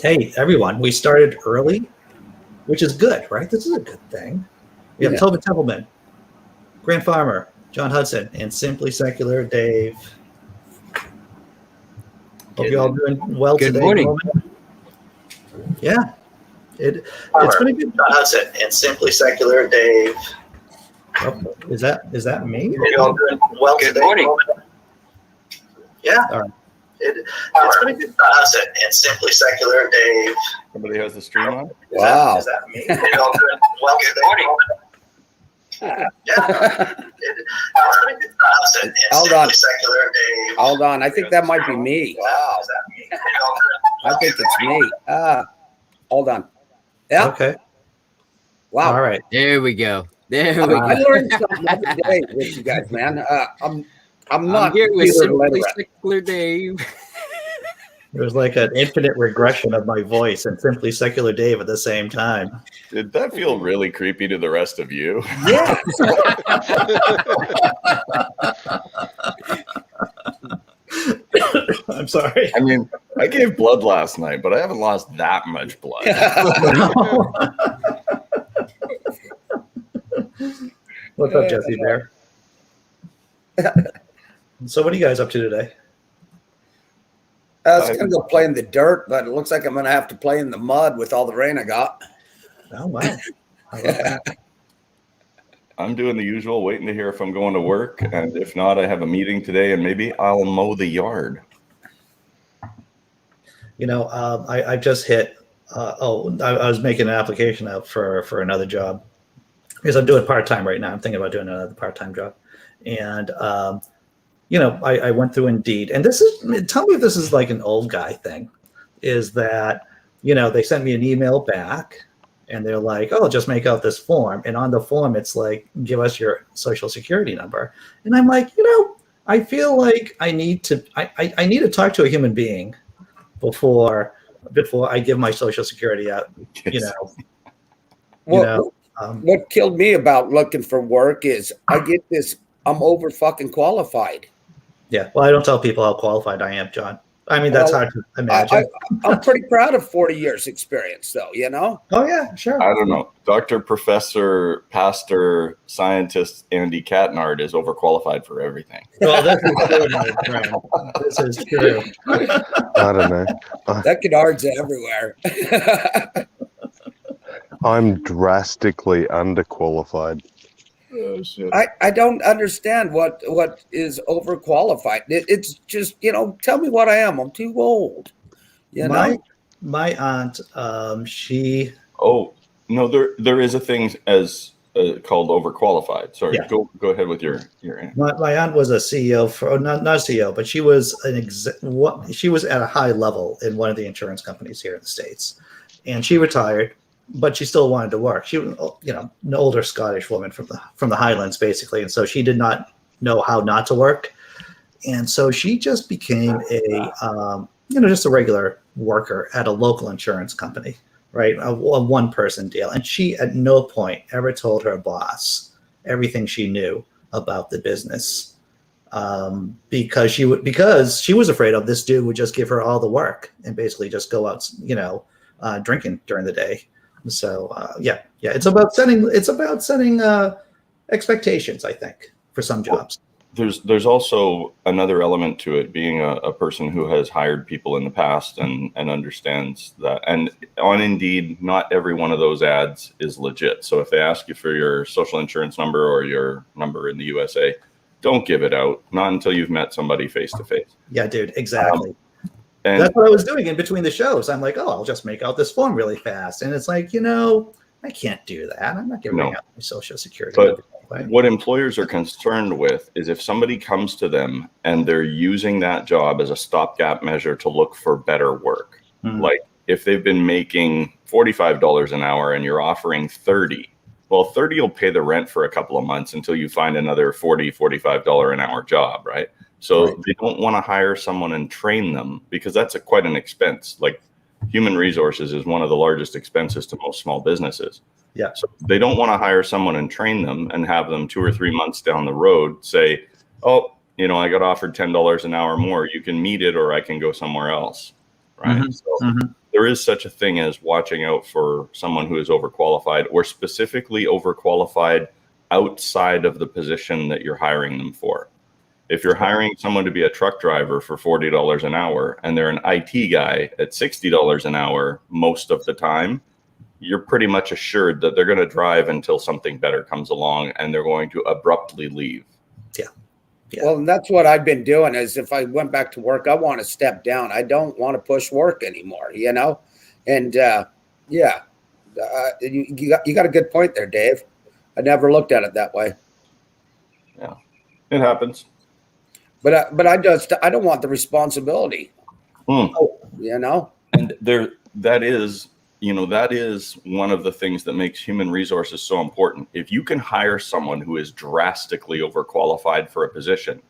Hey, everyone, we started early, which is good, right? This is a good thing. We have Tobin Templeman, Grant Farmer, John Hudson, and Simply Secular Dave. Hope you all doing well Good today. morning. Yeah, it's been a good. John Hudson and Simply Secular Dave. Oh, is that me? Hope you all doing well Good today. morning. Yeah. All right. It's been a good Hudson and Simply Secular Dave. Somebody has the stream on? Wow. Is that me? Hope you all doing well today. morning. Yeah. Hold on. Secular Dave. Hold on. I think that might be me. Wow. Is that me? I think it's me. Hold on. Yeah. Okay. Wow. All right. There we go. There we I go. learned something every day with you guys, man. I'm not here with computer Simply literate. Secular Dave. There's like an infinite regression of my voice and Simply Secular Dave at the same time. Did that feel really creepy to the rest of you? Yeah. I'm sorry. I mean, I gave blood last night, but I haven't lost that much blood. What's up, Jesse Bear? So what are you guys up to today? I was going to go play in the dirt, but it looks like I'm going to have to play in the mud with all the rain I got. Oh, wow. I love that. I'm doing the usual, waiting to hear if I'm going to work. And if not, I have a meeting today and maybe I'll mow the yard. You know, I just hit, I was making an application out for another job because I'm doing part-time right now. I'm thinking about doing another part-time job. And, you know, I went through Indeed, and tell me if this is like an old guy thing, is that, you know, they sent me an email back and they're like, oh, just make out this form. And on the form, it's like, give us your social security number. And I'm like, you know, I feel like I need to talk to a human being before I give my social security out, you know. What killed me about looking for work is I get this, I'm over fucking qualified. Yeah, well, I don't tell people how qualified I am, John. I mean, that's hard to imagine. I'm pretty proud of 40 years experience, though, you know? Oh, yeah, sure. I don't know. Dr. Professor, Pastor, Scientist Andy Catnard is overqualified for everything. Well, this is true, my friend. This is true. I don't know. That Catnard's everywhere. I'm drastically underqualified. Oh, shit. I don't understand what is overqualified. It's just, you know, tell me what I am. I'm too old. You know? My aunt, she. Oh, no, there is a thing as called overqualified. Sorry, Yeah. go ahead with your aunt. My aunt was a CEO for not a CEO, but she was she was at a high level in one of the insurance companies here in the States, and she retired. But she still wanted to work. She was, you know, an older Scottish woman from the Highlands, basically, and so she did not know how not to work, and so she just became just a regular worker at a local insurance company, right? A one-person deal, and she at no point ever told her boss everything she knew about the business, because she was afraid of this dude would just give her all the work and basically just go out, you know, drinking during the day. So yeah, it's about setting expectations, I think, for some jobs. There's also another element to it, being a person who has hired people in the past and understands that. And on Indeed, not every one of those ads is legit. So if they ask you for your social insurance number or your number in the USA, don't give it out, not until you've met somebody face to face. Yeah, dude, exactly. And that's what I was doing in between the shows. I'm like, oh, I'll just make out this form really fast. And it's like, you know, I can't do that. I'm not giving out my social security. But what employers are concerned with is if somebody comes to them and they're using that job as a stopgap measure to look for better work. Mm-hmm. Like if they've been making $45 an hour and you're offering $30, well, 30 will pay the rent for a couple of months until you find another $45 an hour job, right? So they don't want to hire someone and train them because that's quite an expense. Like human resources is one of the largest expenses to most small businesses. Yeah. So they don't want to hire someone and train them and have them 2 or 3 months down the road say, oh, you know, I got offered $10 an hour more. You can meet it or I can go somewhere else. Right. Mm-hmm. So there is such a thing as watching out for someone who is overqualified, or specifically overqualified outside of the position that you're hiring them for. If you're hiring someone to be a truck driver for $40 an hour and they're an IT guy at $60 an hour most of the time, you're pretty much assured that they're going to drive until something better comes along and they're going to abruptly leave. Yeah. Well, and that's what I've been doing is if I went back to work, I want to step down. I don't want to push work anymore, you know? And you got a good point there, Dave. I never looked at it that way. Yeah, it happens. But I don't want the responsibility, you know? And that is one of the things that makes human resources so important. If you can hire someone who is drastically overqualified for a position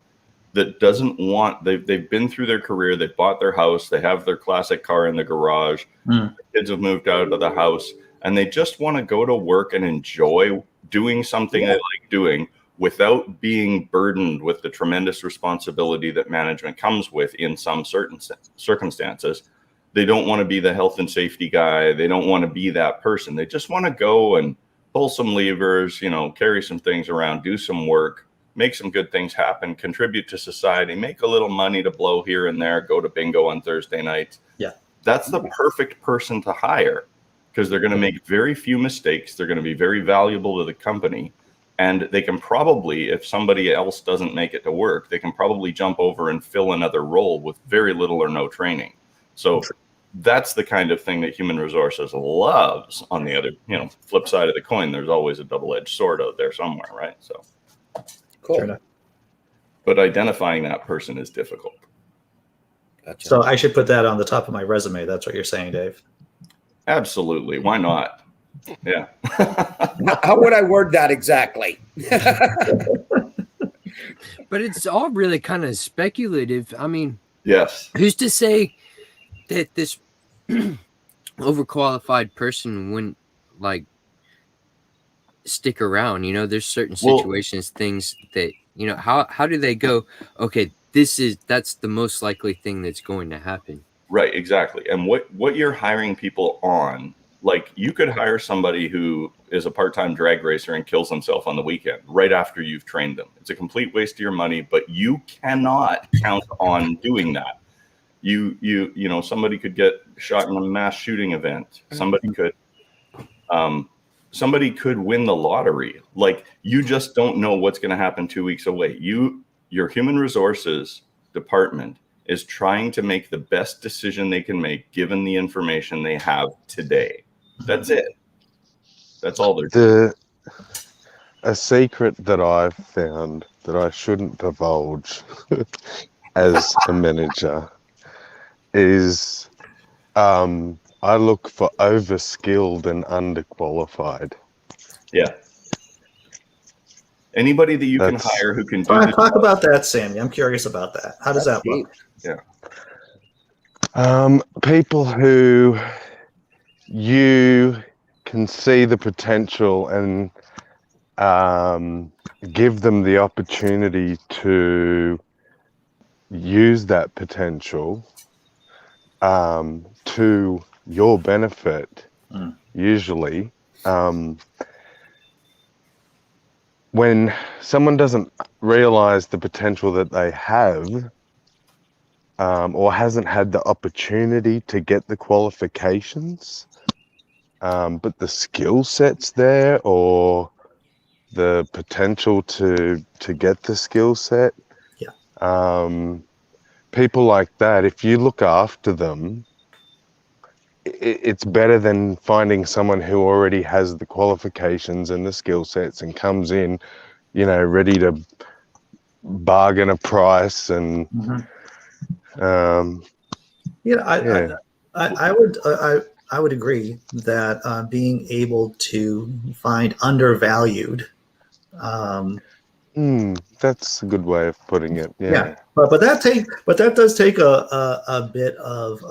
that doesn't want, they've been through their career, they've bought their house, they have their classic car in the garage, the kids have moved out of the house, and they just want to go to work and enjoy doing something they like doing without being burdened with the tremendous responsibility that management comes with in some certain circumstances. They don't want to be the health and safety guy. They don't want to be that person. They just want to go and pull some levers, carry some things around, do some work, make some good things happen, contribute to society, make a little money to blow here and there, go to bingo on Thursday nights. Yeah. That's the perfect person to hire because they're going to make very few mistakes. They're going to be very valuable to the company. And they can probably, if somebody else doesn't make it to work, they can probably jump over and fill another role with very little or no training. So that's the kind of thing that human resources loves. On the other, flip side of the coin, there's always a double-edged sword out there somewhere, right? So Cool. But identifying that person is difficult. Gotcha. So I should put that on the top of my resume. That's what you're saying, Dave. Absolutely. Why not? Yeah. How would I word that exactly? But it's all really kind of speculative. I mean, Yes. who's to say that this overqualified person wouldn't stick around? There's certain situations, things that, how do they go, okay, that's the most likely thing that's going to happen. Right, exactly. And what you're hiring people on, you could hire somebody who is a part-time drag racer and kills himself on the weekend right after you've trained them. It's a complete waste of your money, but you cannot count on doing that. Somebody could get shot in a mass shooting event. Somebody could win the lottery. You just don't know what's going to happen 2 weeks away. Your human resources department is trying to make the best decision they can make given the information they have today. That's it. That's all they're doing. A secret that I've found that I shouldn't divulge as a manager is I look for overskilled and underqualified. Yeah. Anybody that you can hire who can do Talk about that, Sammy. I'm curious about that. How does that work? Yeah. People who you can see the potential and give them the opportunity to use that potential to your benefit, usually. When someone doesn't realize the potential that they have, or hasn't had the opportunity to get the qualifications, but the skill set's there, or the potential to get the skill set. People like that, if you look after them, it's better than finding someone who already has the qualifications and the skill sets and comes in, ready to bargain a price and I would agree that being able to find undervalued. That's a good way of putting it. Yeah. But that does take a bit of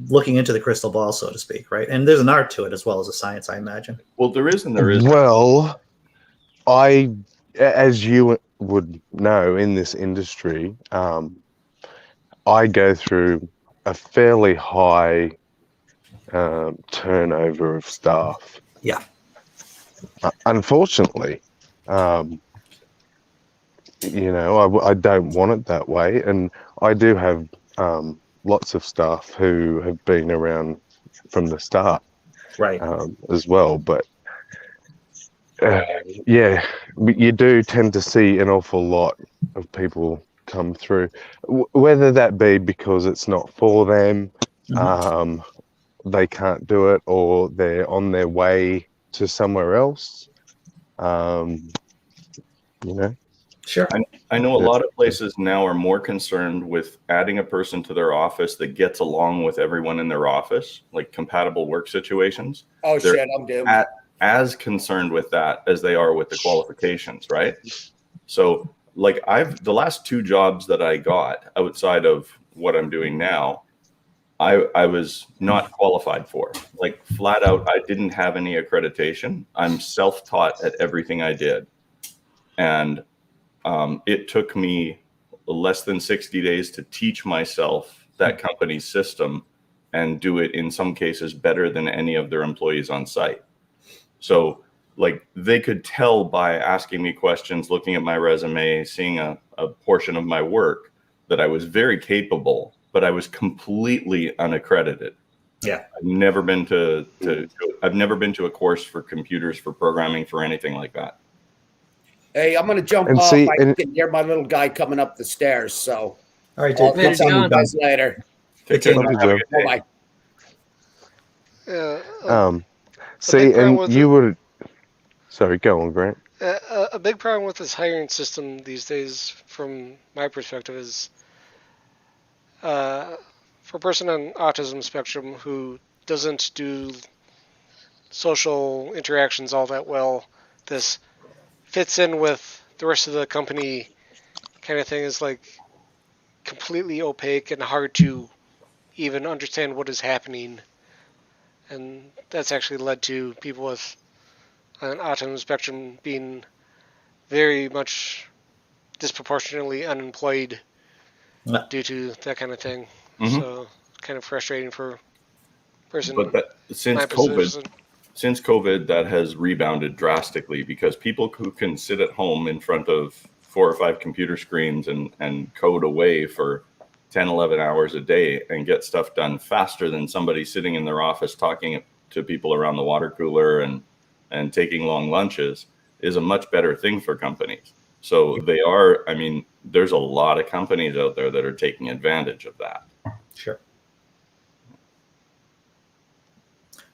looking into the crystal ball, so to speak, right? And there's an art to it as well as a science, I imagine. Well, there is and there is. Well, as you would know, in this industry, I go through a fairly high turnover of staff. Yeah. Unfortunately, I don't want it that way, and I do have lots of staff who have been around from the start, Right. as well. But yeah, you do tend to see an awful lot of people come through, whether that be because it's not for them, they can't do it, or they're on their way to somewhere else. Sure. I know a lot of places now are more concerned with adding a person to their office that gets along with everyone in their office, like compatible work situations. Oh, They're shit, I'm doomed. as concerned with that as they are with the qualifications, right? So, like, the last 2 jobs that I got outside of what I'm doing now, I was not qualified for. Like, flat out, I didn't have any accreditation. I'm self-taught at everything I did. And it took me less than 60 days to teach myself that company's system and do it in some cases better than any of their employees on site. So, like, they could tell by asking me questions, looking at my resume, seeing a portion of my work, that I was very capable, but I was completely unaccredited. Yeah. I've never been to a course for computers, for programming, for anything like that. Hey, I'm going to jump And off. see, I and- can hear my little guy coming up the stairs. So, All right, I'll Dave. talk to you John. guys later. Take care. Love you, Have a Joe. good day. Bye-bye. See, big problem and with you would. Sorry, go on, Grant. A big problem with this hiring system these days, from my perspective, is for a person on autism spectrum who doesn't do social interactions all that well, this fits in with the rest of the company kind of thing is like completely opaque and hard to even understand what is happening. And that's actually led to people with an autism spectrum being very much disproportionately unemployed due to that kind of thing. Mhm. So kind of frustrating for a person. But since COVID, that has rebounded drastically, because people who can sit at home in front of 4 or 5 computer screens and code away for 10, 11 hours a day and get stuff done faster than somebody sitting in their office talking to people around the water cooler and taking long lunches is a much better thing for companies. So there's a lot of companies out there that are taking advantage of that. Sure.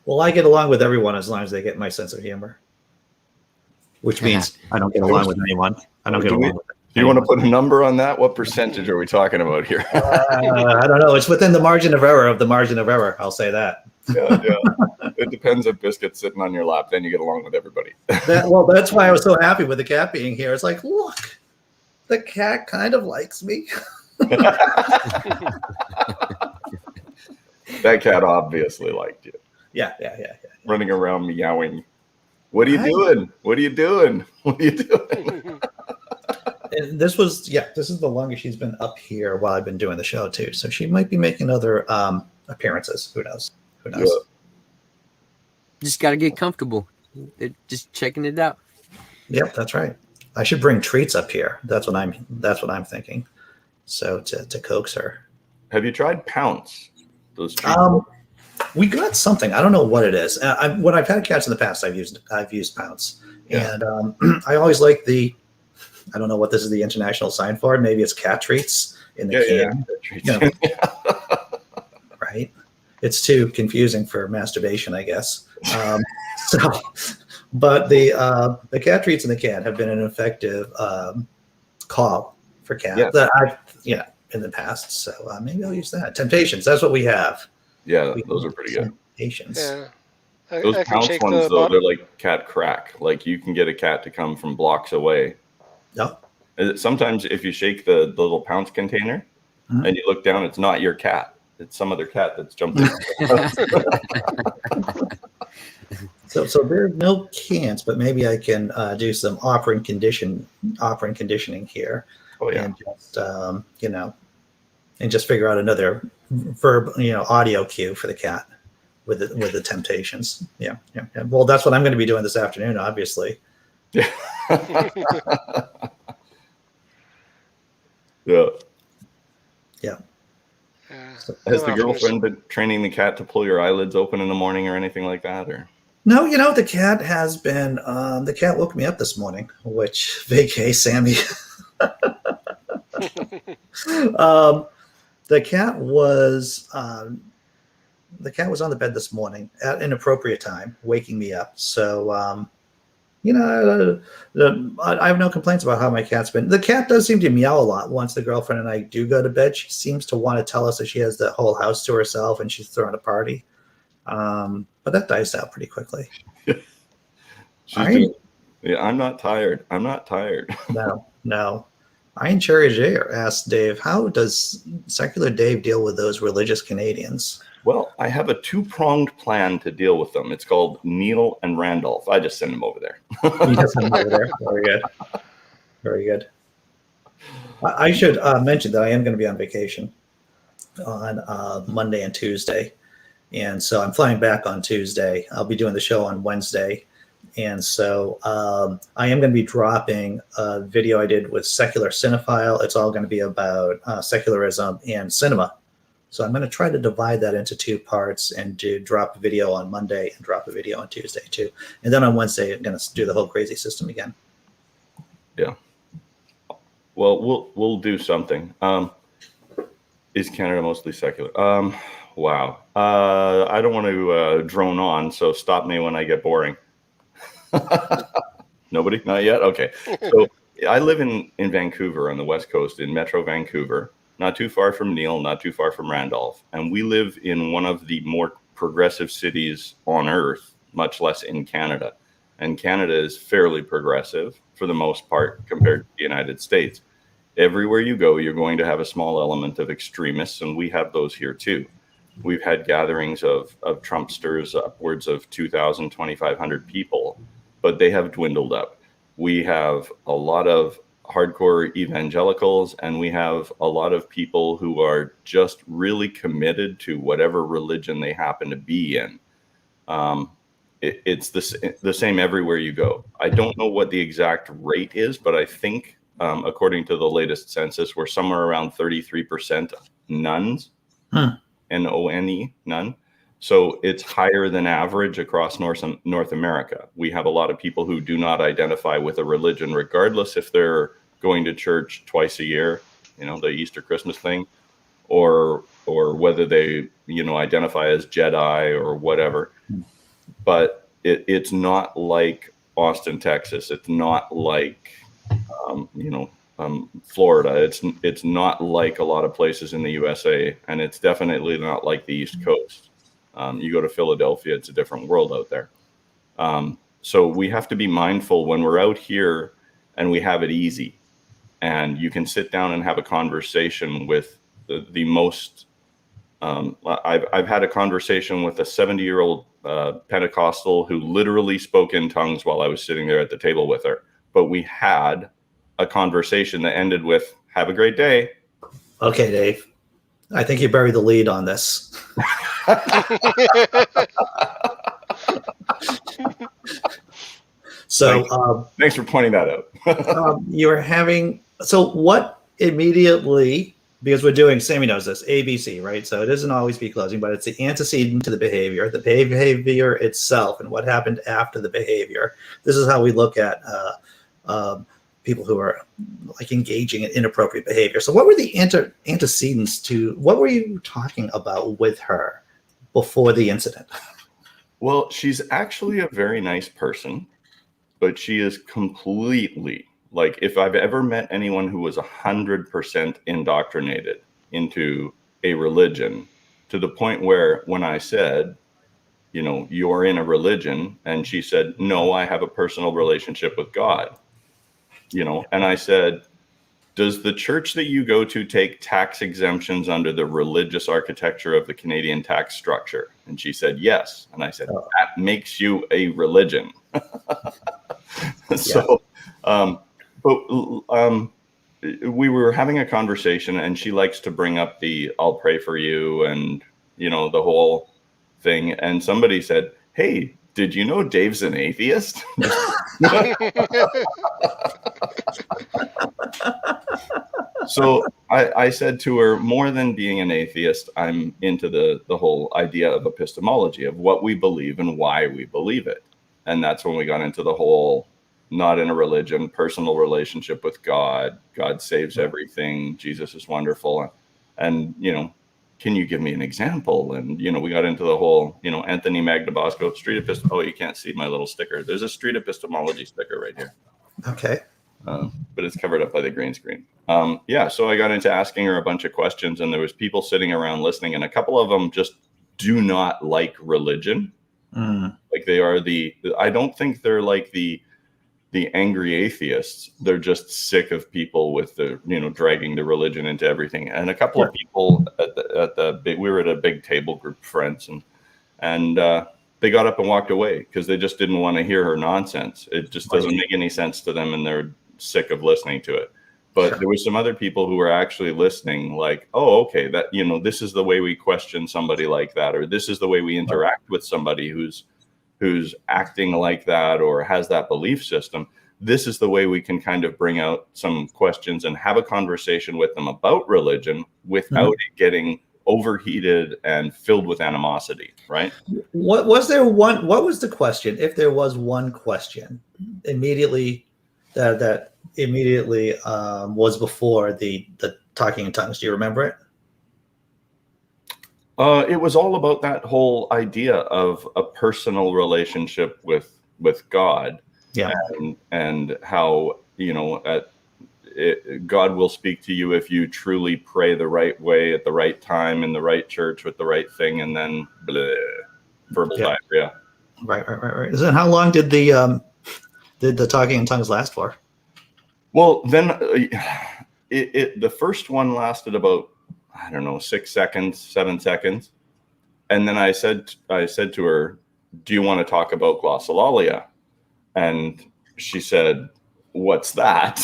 Well, I get along with everyone as long as they get my sense of humor, which means I don't get along with anyone. I don't get along with Do you want to put a number on that? What percentage are we talking about here? I don't know. It's within the margin of error of the margin of error. I'll say that. Yeah. It depends if Biscuit's sitting on your lap, then you get along with everybody. That's why I was so happy with the cat being here. It's like, look, the cat kind of likes me. That cat obviously liked you. Yeah. Running around meowing. What are you doing? What are you doing? What are you doing? And this is the longest she's been up here while I've been doing the show too. So she might be making other appearances. Who knows? Yeah. Just got to get comfortable. They're just checking it out. Yep, that's right. I should bring treats up here. That's what I'm thinking. So to coax her. Have you tried Pounce? Those treats? We got something. I don't know what it is. When I've had cats in the past, I've used Pounce, and I always like the. I don't know what this is the international sign for. Maybe it's cat treats in the can. Yeah. Right. It's too confusing for masturbation, I guess. But the cat treats in the can have been an effective call for cats that I've in the past. So maybe I'll use that. Temptations. That's what we have. Yeah, those are pretty good. Temptations. Yeah. Those Pounce ones, though, they're like cat crack. Like, you can get a cat to come from blocks away. Yep. Sometimes if you shake the little Pounce container and you look down, it's not your cat. It's some other cat that's jumped in. So there's no cans, but maybe I can do some operant conditioning here. Oh yeah. And just and just figure out another audio cue for the cat with the temptations. Yeah. Well, that's what I'm going to be doing this afternoon, obviously. Yeah. Yeah. Has the girlfriend been training the cat to pull your eyelids open in the morning or anything like that? Or no, the cat has been. The cat woke me up this morning, which vacay Sammy. The cat was on the bed this morning at an appropriate time, waking me up. So I have no complaints about how my cat's been. The cat does seem to meow a lot once the girlfriend and I do go to bed. She seems to want to tell us that she has the whole house to herself and she's throwing a party. But that dies out pretty quickly. I'm not tired. No. Iron Cherry J asked Dave, how does secular Dave deal with those religious Canadians? Well, I have a 2-pronged plan to deal with them. It's called Neil and Randolph. I just send them over there. You just send them over there. Very good. Very good. I should mention that I am going to be on vacation on Monday and Tuesday. And so I'm flying back on Tuesday. I'll be doing the show on Wednesday. And so I am going to be dropping a video I did with Secular Cinephile. It's all going to be about secularism and cinema. So I'm going to try to divide that into 2 parts and drop a video on Monday and drop a video on Tuesday too. And then on Wednesday, I'm going to do the whole crazy system again. Yeah. Well, we'll do something. Is Canada mostly secular? Wow. I don't want to drone on, so stop me when I get boring. Nobody? Not yet? Okay. So I live in Vancouver on the West Coast, in Metro Vancouver. Not too far from Neil, not too far from Randolph. And we live in one of the more progressive cities on earth, much less in Canada. And Canada is fairly progressive for the most part compared to the United States. Everywhere you go, you're going to have a small element of extremists, and we have those here too. We've had gatherings of Trumpsters, upwards of 2,000, 2,500 people, but they have dwindled up. We have a lot of hardcore evangelicals, and we have a lot of people who are just really committed to whatever religion they happen to be in. It's the same everywhere you go. I don't know what the exact rate is, but I think according to the latest census, we're somewhere around 33% nuns, N-O-N-E, none. So it's higher than average across North America. We have a lot of people who do not identify with a religion, regardless if they're going to church twice a year, the Easter Christmas thing, or whether they, identify as Jedi or whatever. But it's not like Austin, Texas. It's not like, Florida. It's not like a lot of places in the USA, and it's definitely not like the East Coast. You go to Philadelphia, it's a different world out there. So we have to be mindful when we're out here and we have it easy. And you can sit down and have a conversation with the most. I've had a conversation with a 70-year-old Pentecostal who literally spoke in tongues while I was sitting there at the table with her. But we had a conversation that ended with, "Have a great day." Okay, Dave. I think you buried the lead on this. So thanks for pointing that out. You're having, so what immediately, because we're doing, Sammy knows this, ABC, right? So it doesn't always be closing, but it's the antecedent to the behavior itself, and what happened after the behavior. This is how we look at people who are like engaging in inappropriate behavior. So what were the antecedents to, what were you talking about with her before the incident? Well, she's actually a very nice person, but she is completely, like, if I've ever met anyone who was 100% indoctrinated into a religion, to the point where when I said, you're in a religion, and she said, "No, I have a personal relationship with God." And I said, "Does the church that you go to take tax exemptions under the religious architecture of the Canadian tax structure?" And she said, "Yes." And I said, "That makes you a religion." So, we were having a conversation, and she likes to bring up the "I'll pray for you" and the whole thing. And somebody said, "Hey, did you know Dave's an atheist?" So I said to her, more than being an atheist, I'm into the whole idea of epistemology, of what we believe and why we believe it. And that's when we got into the whole not in a religion, personal relationship with God. God saves everything. Jesus is wonderful. And can you give me an example? And, we got into the whole, Anthony Magnabosco, street epistemology. Oh, you can't see my little sticker. There's a street epistemology sticker right here. Okay. But it's covered up by the green screen. So I got into asking her a bunch of questions, and there was people sitting around listening, and a couple of them just do not like religion. Like they are I don't think they're like the angry atheists. They're just sick of people with the, dragging the religion into everything. And a couple of people we were at a big table group of friends, and they got up and walked away because they just didn't want to hear her nonsense. It just doesn't make any sense to them, and they're sick of listening to it. But there were some other people who were actually listening, like, oh, okay, that, this is the way we question somebody like that, or this is the way we interact with somebody who's acting like that or has that belief system. This is the way we can kind of bring out some questions and have a conversation with them about religion without it getting overheated and filled with animosity, right? What was the question? If there was one question immediately that immediately was before the talking in tongues, do you remember it? It was all about that whole idea of a personal relationship with God, and how God will speak to you if you truly pray the right way at the right time in the right church with the right thing, and then verbal diarrhea. Right. And how long did the talking in tongues last for? Well, then the first one lasted about, I don't know, 6 seconds, 7 seconds. And then I said to her, do you want to talk about Glossolalia? And she said, what's that?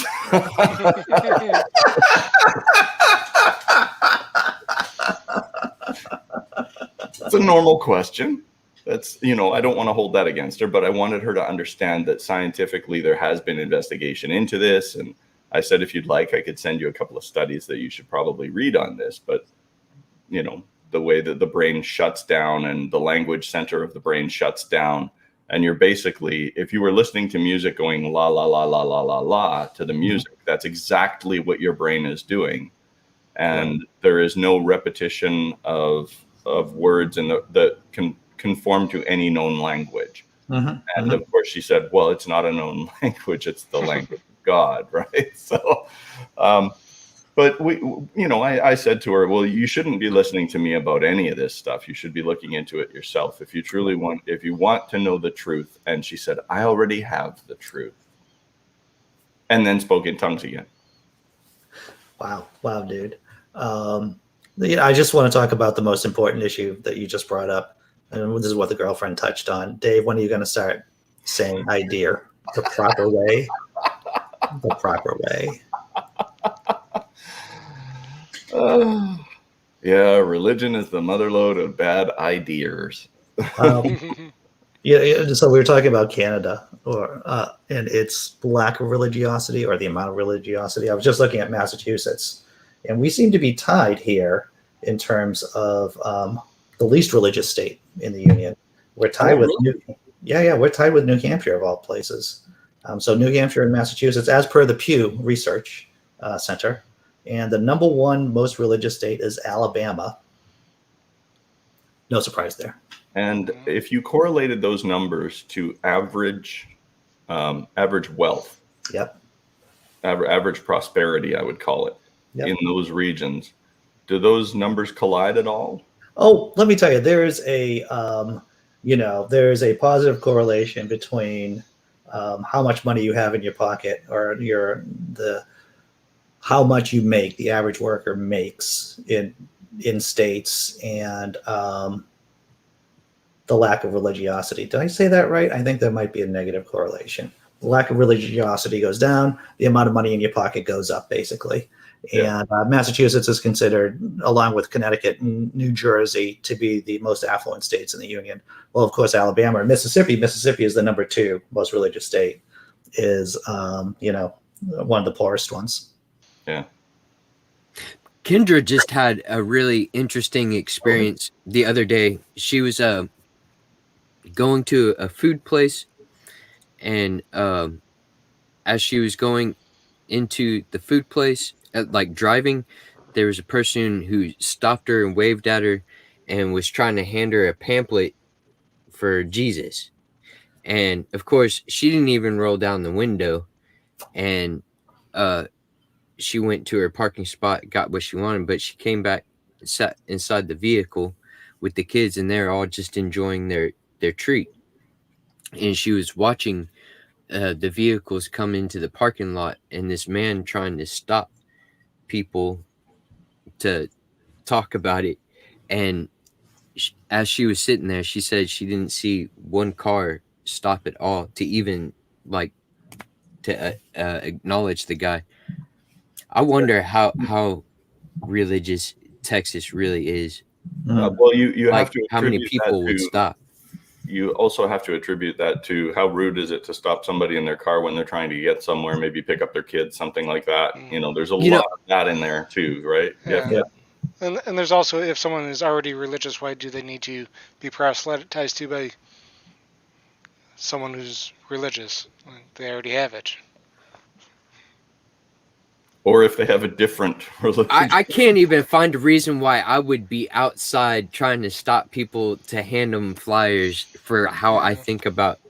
It's a normal question. That's, I don't want to hold that against her, but I wanted her to understand that scientifically there has been investigation into this. And I said, if you'd like, I could send you a couple of studies that you should probably read on this. But, the way that the brain shuts down and the language center of the brain shuts down. And you're basically, if you were listening to music going la, la, la, la, la, la, la to the music, that's exactly what your brain is doing. And there is no repetition of words that can conform to any known language. And of course she said, well, it's not a known language, it's the language of God, right? So but I said to her, well, you shouldn't be listening to me about any of this stuff. You should be looking into it yourself if you want to know the truth. And she said, I already have the truth. And then spoke in tongues again. Wow, dude. I just want to talk about the most important issue that you just brought up. And this is what the girlfriend touched on. Dave, when are you going to start saying "I dear" the proper way? The proper way. Yeah, religion is the motherlode of bad ideas. So we were talking about Canada and its lack of religiosity, or the amount of religiosity. I was just looking at Massachusetts, and we seem to be tied here in terms of the least religious state in the union. We're tied with we're tied with New Hampshire of all places. So New Hampshire and Massachusetts, as per the Pew Research Center, and the number one most religious state is Alabama. No surprise there. And if you correlated those numbers to average wealth, average prosperity, I would call it, in those regions, do those numbers collide at all? Oh, let me tell you, there is a positive correlation between how much money you have in your pocket, or how much you make, the average worker makes in states, and the lack of religiosity. Did I say that right? I think there might be a negative correlation. lack of religiosity goes down, the amount of money in your pocket goes up, basically. Yeah. And Massachusetts is considered, along with Connecticut and New Jersey, to be the most affluent states in the union. Well, of course, Alabama and Mississippi is the number 2 most religious state, is, one of the poorest ones. Yeah. Kendra just had a really interesting experience the other day. She was going to a food place, and as she was going into the food place, like driving, there was a person who stopped her and waved at her and was trying to hand her a pamphlet for Jesus. And of course, she didn't even roll down the window, and she went to her parking spot, got what she wanted, but she came back, sat inside the vehicle with the kids, and they're all just enjoying their treat. And she was watching the vehicles come into the parking lot, and this man trying to stop people to talk about it. And as she was sitting there, she said she didn't see one car stop at all to even to acknowledge the guy. I wonder how religious Texas really is. Well, you have to how many attribute people that would stop. You also have to attribute that to how rude is it to stop somebody in their car when they're trying to get somewhere, maybe pick up their kids, something like that. There's a lot of that in there too, right? Yeah. And there's also, if someone is already religious, why do they need to be proselytized to by someone who's religious? They already have it. Or if they have a different religion. I can't even find a reason why I would be outside trying to stop people to hand them flyers for how I think about.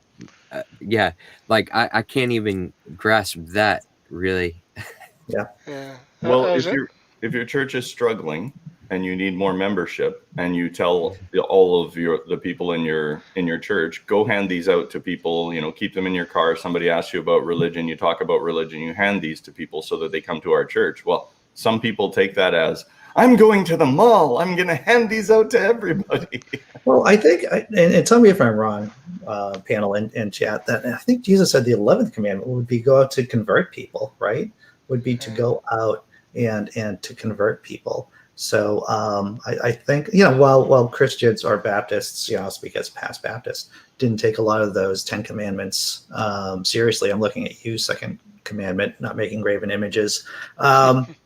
I can't even grasp that, really. Yeah. Well, if your church is struggling and you need more membership, and you tell all of the people in your church, go hand these out to people, keep them in your car. If somebody asks you about religion, you talk about religion, you hand these to people so that they come to our church. Well, some people take that as, I'm going to the mall, I'm going to hand these out to everybody. Well, I think, and tell me if I'm wrong, panel and chat, that I think Jesus said the 11th commandment would be go out to convert people, right? Would be to go out and to convert people. So I think, while Christians or Baptists, I'll speak as past Baptist, didn't take a lot of those 10 commandments seriously. I'm looking at you, second commandment, not making graven images. Some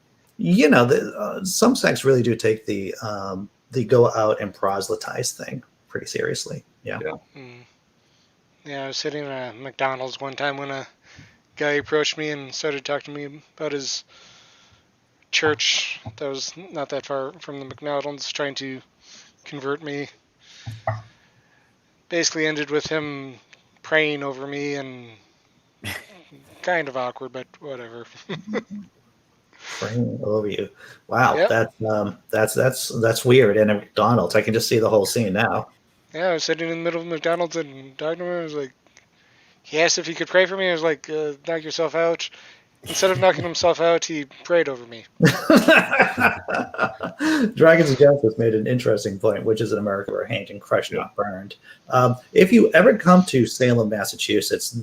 sects really do take the go out and proselytize thing pretty seriously. Yeah. I was sitting at McDonald's one time when a guy approached me and started talking to me about his church that was not that far from the McDonald's, trying to convert me. Basically ended with him praying over me, and kind of awkward, but whatever. Praying over you. Wow. Yep. That's weird. And at McDonald's, I can just see the whole scene now. Yeah, I was sitting in the middle of McDonald's and talking to him. I was like, he asked if he could pray for me. I was like, knock yourself out. Instead of knocking himself out, he prayed over me. Dragons of Genesis made an interesting point, which is in America we're hanged and crushed, not burned. If you ever come to Salem, Massachusetts,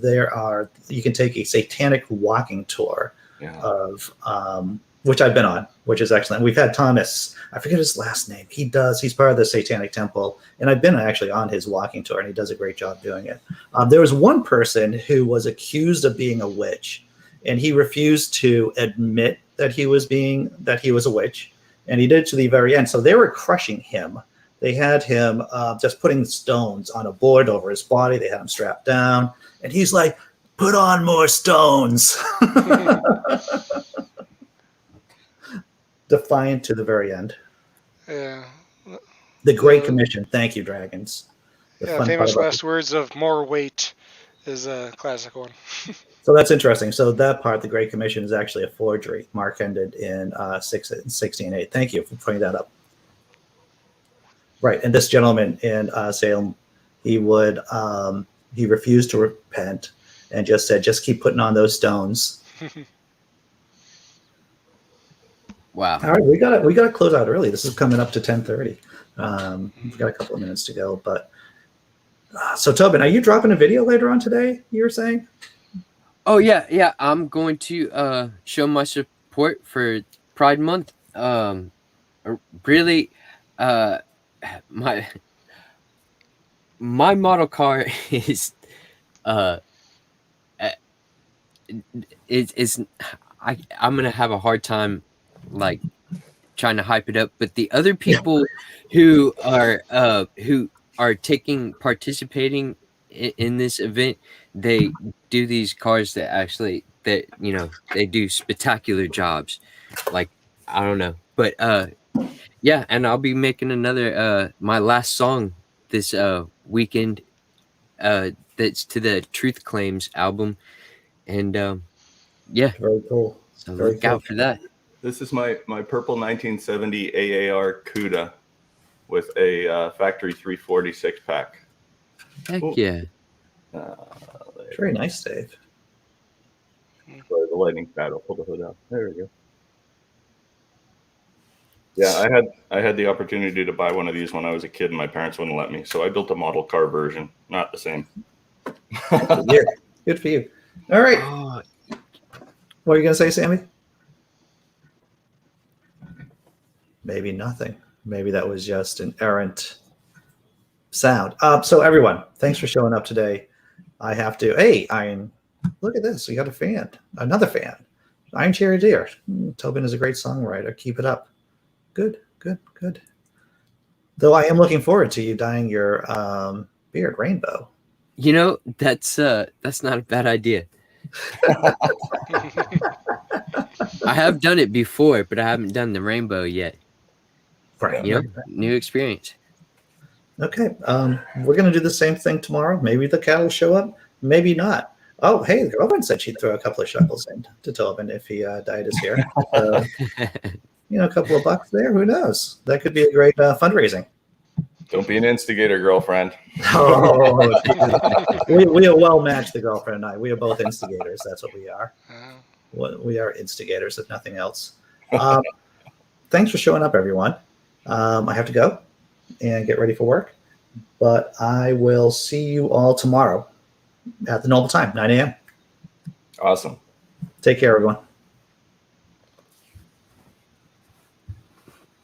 you can take a satanic walking tour of which I've been on, which is excellent. We've had Thomas, I forget his last name. He's part of the Satanic Temple, and I've been actually on his walking tour, and he does a great job doing it. There was one person who was accused of being a witch, and he refused to admit that he was a witch, and he did to the very end. So they were crushing him. They had him just putting stones on a board over his body. They had him strapped down, and he's like, "Put on more stones." Defiant to the very end. Yeah. The Great Commission. Thank you, Dragons. Famous last words of more weight is a classic one. So that's interesting. So that part, the Great Commission, is actually a forgery. Mark ended in 16:8. Thank you for pointing that up. Right, and this gentleman in Salem, he refused to repent and just said, "Just keep putting on those stones." Wow. All right, we got to close out early. This is coming up to 10:30. We've got a couple of minutes to go, but so Tobin, are you dropping a video later on today? You were saying? Oh yeah. I'm going to show my support for Pride Month. Really, uh, my my model car is uh uh, is I'm gonna have a hard time like trying to hype it up, but the other people who are taking participating in this event, they do these cars that actually that they do spectacular jobs. Like I don't know, but yeah, and I'll be making another my last song this weekend that's to the Truth Claims album, and yeah, Very cool. so Very look cool. out for that. This is my purple 1970 AAR CUDA with a factory 340 6-pack. Heck Ooh. yeah. Very nice, Dave. Sorry, the lightning pad. I'll pull the hood out. There we go. Yeah, I had the opportunity to buy one of these when I was a kid, and my parents wouldn't let me. So I built a model car version, not the same. Good for you. All right. Oh, What are you gonna say, Sammy? Maybe nothing. Maybe that was just an errant sound. So everyone, thanks for showing up today. I have to. Hey, Iron, look at this. We got a fan. Another fan. Iron Cherry Deer. Tobin is a great songwriter. Keep it up. Good. Though I am looking forward to you dyeing your beard rainbow. that's not a bad idea. I have done it before, but I haven't done the rainbow yet. Right. New experience. Okay. We're gonna do the same thing tomorrow. Maybe the cattle show up. Maybe not. Oh, hey, the girlfriend said she'd throw a couple of shekels in to Tobin if he dyed his hair. A couple of bucks there. Who knows? That could be a great fundraising. Don't be an instigator, girlfriend. Oh, we are well matched, the girlfriend and I. We are both instigators. That's what we are. We are instigators, if nothing else. Thanks for showing up, everyone. I have to go and get ready for work, but I will see you all tomorrow at the normal time, 9 a.m. Awesome. Take care, everyone.